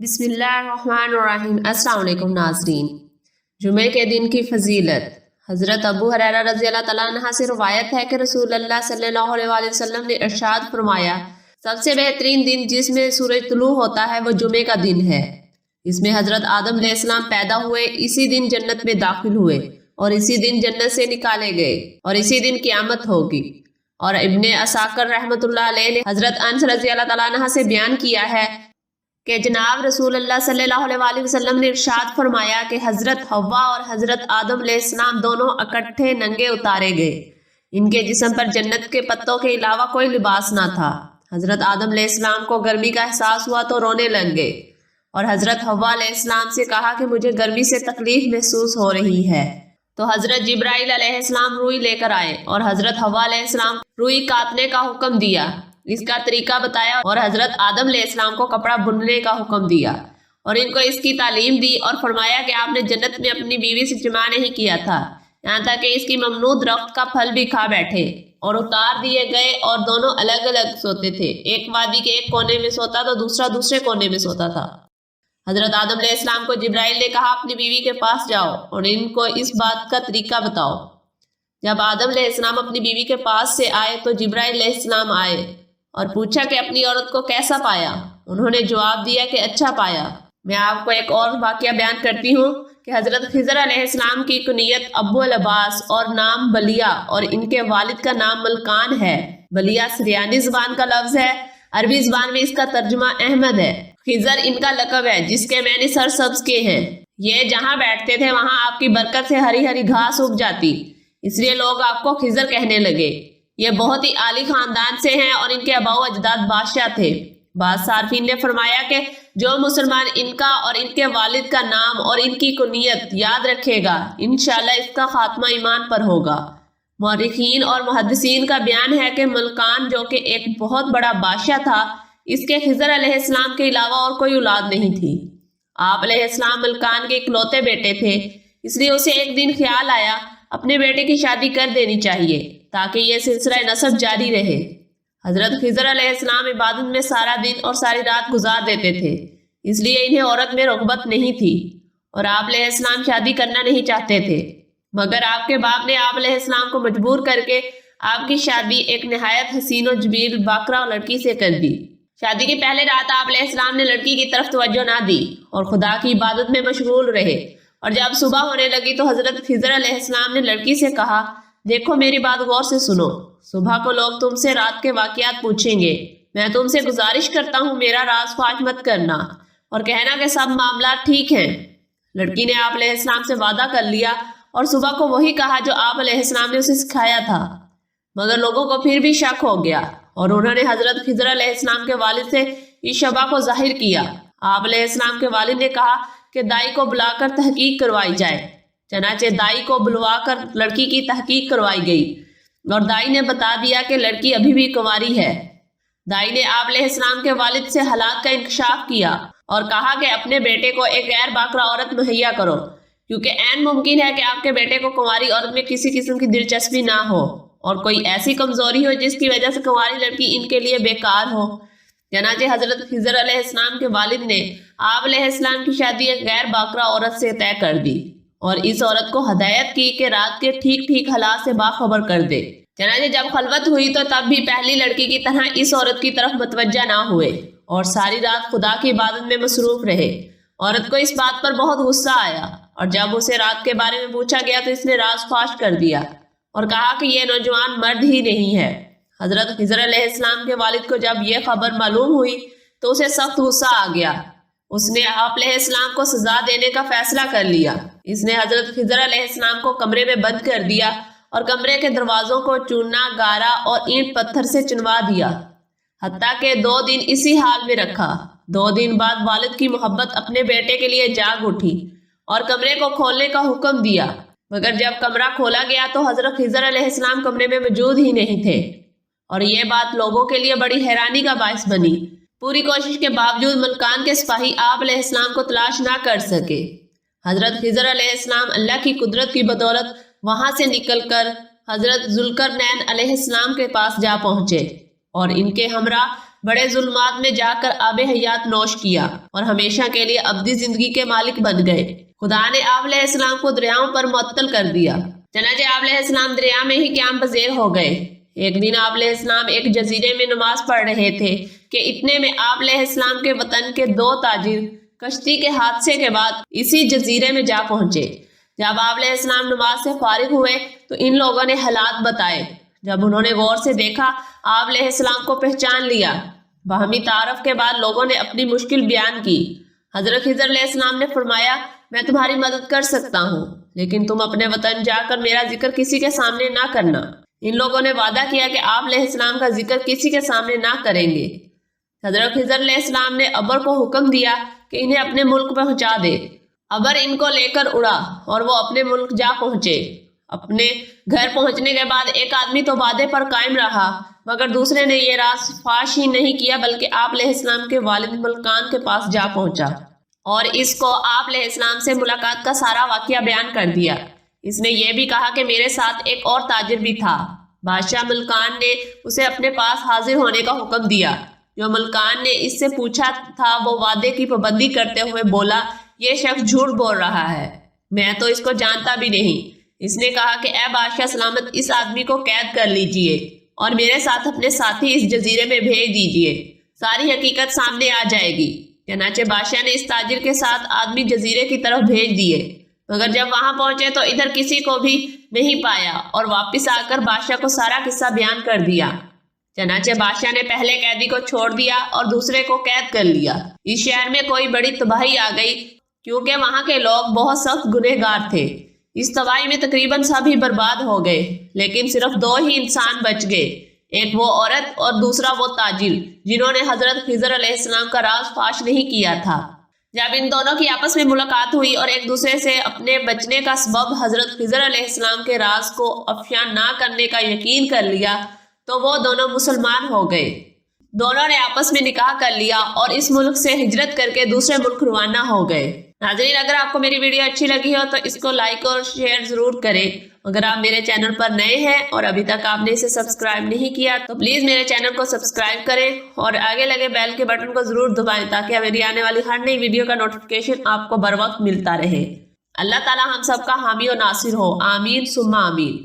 بسم اللہ الرحمن الرحیم۔ السلام علیکم ناظرین۔ جمعے کے دن کی فضیلت۔ حضرت ابو ہریرہ رضی اللہ تعالیٰ عنہ سے روایت ہے کہ رسول اللہ صلی اللہ علیہ وآلہ وسلم نے ارشاد فرمایا، سب سے بہترین دن جس میں سورج طلوع ہوتا ہے وہ جمعے کا دن ہے۔ اس میں حضرت آدم علیہ السلام پیدا ہوئے، اسی دن جنت میں داخل ہوئے اور اسی دن جنت سے نکالے گئے اور اسی دن قیامت ہوگی۔ اور ابن عساکر رحمۃ اللہ علیہ نے حضرت انس رضی اللہ تعالیٰ عنہ سے بیان کیا ہے کہ جناب رسول اللہ صلی اللہ علیہ وآلہ وسلم نے ارشاد فرمایا کہ حضرت حوا اور حضرت آدم علیہ السلام دونوں اکٹھے ننگے اتارے گئے۔ ان کے جسم پر جنت کے پتوں کے علاوہ کوئی لباس نہ تھا۔ حضرت آدم علیہ السلام کو گرمی کا احساس ہوا تو رونے لگ گئے اور حضرت حوا علیہ السلام سے کہا کہ مجھے گرمی سے تکلیف محسوس ہو رہی ہے۔ تو حضرت جبرائیل علیہ السلام روئی لے کر آئے اور حضرت حوا علیہ السلام روئی کاٹنے کا حکم دیا، اس کا طریقہ بتایا اور حضرت آدم علیہ السلام کو کپڑا بننے کا حکم دیا اور ان کو اس کی تعلیم دی اور فرمایا کہ آپ نے جنت میں اپنی بیوی سے جماع نہیں کیا تھا یہاں تک کہ اس کی ممنوع درخت کا پھل بھی کھا بیٹھے، اور اتار دیے گئے اور دونوں الگ الگ سوتے تھے۔ ایک وادی کے ایک کونے میں سوتا تو دوسرا دوسرے کونے میں سوتا تھا۔ حضرت آدم علیہ السلام کو جبرائیل نے کہا اپنی بیوی کے پاس جاؤ اور ان کو اس بات کا طریقہ بتاؤ۔ جب آدم علیہ السلام اپنی بیوی کے پاس سے آئے تو جبرائیل علیہ السلام آئے اور پوچھا کہ اپنی عورت کو کیسا پایا؟ انہوں نے جواب دیا کہ اچھا پایا۔ میں آپ کو ایک اور واقعہ بیان کرتی ہوں کہ حضرت خضر علیہ السلام کی کنیت ابو العباس اور نام بلیا اور ان کے والد کا نام ملکان ہے۔ بلیا سریانی زبان کا لفظ ہے، عربی زبان میں اس کا ترجمہ احمد ہے۔ خضر ان کا لقب ہے جس کے معنی سر سبز کے ہیں۔ یہ جہاں بیٹھتے تھے وہاں آپ کی برکت سے ہری ہری گھاس اگ جاتی، اس لیے لوگ آپ کو خضر کہنے لگے۔ یہ بہت ہی عالی خاندان سے ہیں اور ان کے آبا و اجداد بادشاہ تھے۔ بعض صارفین نے فرمایا کہ جو مسلمان ان کا اور ان کے والد کا نام اور ان کی کنیت یاد رکھے گا انشاءاللہ اس کا خاتمہ ایمان پر ہوگا۔ مورخین اور محدثین کا بیان ہے کہ ملکان جو کہ ایک بہت بڑا بادشاہ تھا، اس کے خضر علیہ السلام کے علاوہ اور کوئی اولاد نہیں تھی۔ آپ علیہ السلام ملکان کے اکلوتے بیٹے تھے، اس لیے اسے ایک دن خیال آیا اپنے بیٹے کی شادی کر دینی چاہیے تاکہ یہ سلسلہ نسب جاری رہے۔ حضرت خضر علیہ السلام عبادت میں سارا دن اور ساری رات گزار دیتے تھے، اس لیے انہیں عورت میں رغبت نہیں تھی اور آپ علیہ السلام شادی کرنا نہیں چاہتے تھے، مگر آپ کے باپ نے آپ علیہ السلام کو مجبور کر کے آپ کی شادی ایک نہایت حسین و جمیل باکرہ لڑکی سے کر دی۔ شادی کی پہلے رات آپ علیہ السلام نے لڑکی کی طرف توجہ نہ دی اور خدا کی عبادت میں مشغول رہے، اور جب صبح ہونے لگی تو حضرت خضر علیہ السلام نے لڑکی سے کہا دیکھو میری بات غور سے سنو، صبح کو لوگ تم سے رات کے واقعات پوچھیں گے، میں تم سے گزارش کرتا ہوں میرا راز فاش مت کرنا اور کہنا کہ سب معاملات ٹھیک ہیں۔ لڑکی نے آپ علیہ السلام سے وعدہ کر لیا اور صبح کو وہی کہا جو آپ علیہ السلام نے اسے سکھایا تھا، مگر لوگوں کو پھر بھی شک ہو گیا اور انہوں نے حضرت خضر علیہ السلام کے والد سے اس شبہ کو ظاہر کیا۔ آپ علیہ السلام کے والد نے کہا کہ دائی کو بلا کر تحقیق کروائی جائے، چنانچہ دائی کو بلوا کر لڑکی کی تحقیق کروائی گئی اور دائی نے بتا دیا کہ لڑکی ابھی بھی کنواری ہے۔ دائی نے آپ علیہ السلام کے والد سے حالات کا انکشاف کیا اور کہا کہ اپنے بیٹے کو ایک غیر باکرہ عورت مہیا کرو، کیونکہ عین ممکن ہے کہ آپ کے بیٹے کو کنواری عورت میں کسی قسم کی دلچسپی نہ ہو اور کوئی ایسی کمزوری ہو جس کی وجہ سے کنواری لڑکی ان کے لیے بیکار ہو۔ چنانچہ حضرت خضر علیہ السلام کے والد نے آپ علیہ السلام کی شادی ایک غیر باکرہ عورت سے طے کر دی اور اس عورت کو ہدایت کی کہ رات کے ٹھیک ٹھیک حالات سے باخبر کر دے۔ چنانچہ جب خلوت ہوئی تو تب بھی پہلی لڑکی کی طرح اس عورت کی طرف متوجہ نہ ہوئے اور ساری رات خدا کی عبادت میں مصروف رہے۔ عورت کو اس بات پر بہت غصہ آیا اور جب اسے رات کے بارے میں پوچھا گیا تو اس نے راز فاش کر دیا اور کہا کہ یہ نوجوان مرد ہی نہیں ہے۔ حضرت خضر علیہ السلام کے والد کو جب یہ خبر معلوم ہوئی تو اسے سخت غصہ آ گیا۔ اس نے آپ علیہ السلام کو سزا دینے کا فیصلہ کر لیا۔ اس نے حضرت خضر علیہ السلام کو کمرے میں بند کر دیا اور کمرے کے دروازوں کو چونا گارا اور اینٹ پتھر سے چنوا دیا، حتیٰ کہ 2 دن اسی حال میں رکھا۔ 2 دن بعد والد کی محبت اپنے بیٹے کے لیے جاگ اٹھی اور کمرے کو کھولنے کا حکم دیا، مگر جب کمرہ کھولا گیا تو حضرت خضر علیہ السلام کمرے میں موجود ہی نہیں تھے، اور یہ بات لوگوں کے لیے بڑی حیرانی کا باعث بنی۔ پوری کوشش کے باوجود ملکان کے سپاہی آپ علیہ السلام کو تلاش نہ کر سکے۔ حضرت خضر علیہ السلام اللہ کی قدرت کی بدولت وہاں سے نکل کر حضرت ذوالقرنین علیہ السلام کے پاس جا پہنچے اور ان کے ہمراہ بڑے ظلمات میں جا کر آب حیات نوش کیا اور ہمیشہ کے لیے ابدی زندگی کے مالک بن گئے۔ خدا نے آپ علیہ السلام کو دریاؤں پر معطل کر دیا، چنانچہ آپ علیہ السلام دریا میں ہی قیام پذیر ہو گئے۔ ایک دن آپ علیہ السلام ایک جزیرے میں نماز پڑھ رہے تھے کہ اتنے میں آپ علیہ السلام کے وطن کے 2 تاجر کشتی کے حادثے کے بعد اسی جزیرے میں جا پہنچے۔ جب آپ علیہ السلام نماز سے فارغ ہوئے تو ان لوگوں نے حالات بتائے۔ جب انہوں نے غور سے دیکھا، آپ علیہ السلام کو پہچان لیا۔ باہمی تعارف کے بعد لوگوں نے اپنی مشکل بیان کی۔ حضرت خضر علیہ السلام نے فرمایا، میں تمہاری مدد کر سکتا ہوں، لیکن تم اپنے وطن جا کر میرا ذکر کسی کے سامنے نہ کرنا۔ ان لوگوں نے وعدہ کیا کہ آپ علیہ السلام کا ذکر کسی کے سامنے نہ کریں گے۔ حضرت خضر علیہ السلام نے ابر کو حکم دیا کہ انہیں اپنے ملک پہنچا دے۔ ابر ان کو لے کر اڑا اور وہ اپنے ملک جا پہنچے۔ اپنے گھر پہنچنے کے بعد ایک آدمی تو وعدے پر قائم رہا، مگر دوسرے نے یہ راز فاش ہی نہیں کیا، بلکہ آپ علیہ السلام کے والد ملکان کے پاس جا پہنچا اور اس کو آپ علیہ السلام سے ملاقات کا سارا واقعہ بیان کر دیا۔ اس نے یہ بھی کہا کہ میرے ساتھ ایک اور تاجر بھی تھا۔ بادشاہ ملکان نے اسے اپنے پاس حاضر ہونے کا حکم دیا۔ جو ملکان نے اس سے پوچھا تھا وہ وعدے کی پابندی کرتے ہوئے بولا، یہ شخص جھوٹ بول رہا ہے، میں تو اس کو جانتا بھی نہیں۔ اس نے کہا کہ اے بادشاہ سلامت، اس آدمی کو قید کر لیجئے اور میرے ساتھ اپنے ساتھی اس جزیرے میں بھیج دیجئے، ساری حقیقت سامنے آ جائے گی۔ چنانچہ بادشاہ نے اس تاجر کے ساتھ آدمی جزیرے کی طرف بھیج دیے، مگر جب وہاں پہنچے تو ادھر کسی کو بھی نہیں پایا اور واپس آ کر بادشاہ کو سارا قصہ بیان کر دیا۔ چنانچہ بادشاہ نے پہلے قیدی کو چھوڑ دیا اور دوسرے کو قید کر لیا۔ اس شہر میں کوئی بڑی تباہی آ گئی کیونکہ وہاں کے لوگ بہت سخت گنہگار تھے۔ اس تباہی میں تقریباً سبھی برباد ہو گئے، لیکن صرف 2 ہی انسان بچ گئے، ایک وہ عورت اور دوسرا وہ تاجر جنہوں نے حضرت خضر علیہ السلام کا راز فاش نہیں کیا تھا۔ جب ان دونوں کی آپس میں ملاقات ہوئی اور ایک دوسرے سے اپنے بچنے کا سبب حضرت خضر علیہ السلام کے راز کو افشا نہ کرنے کا یقین کر لیا تو وہ دونوں مسلمان ہو گئے۔ دونوں نے آپس میں نکاح کر لیا اور اس ملک سے ہجرت کر کے دوسرے ملک روانہ ہو گئے۔ ناظرین، اگر آپ کو میری ویڈیو اچھی لگی ہو تو اس کو لائک اور شیئر ضرور کریں۔ اگر آپ میرے چینل پر نئے ہیں اور ابھی تک آپ نے اسے سبسکرائب نہیں کیا تو پلیز میرے چینل کو سبسکرائب کریں اور آگے لگے بیل کے بٹن کو ضرور دبائیں تاکہ میری آنے والی ہر نئی ویڈیو کا نوٹیفیکیشن آپ کو بر وقت ملتا رہے۔ اللہ تعالی ہم سب کا حامی و ناصر ہو، آمین ثم آمین۔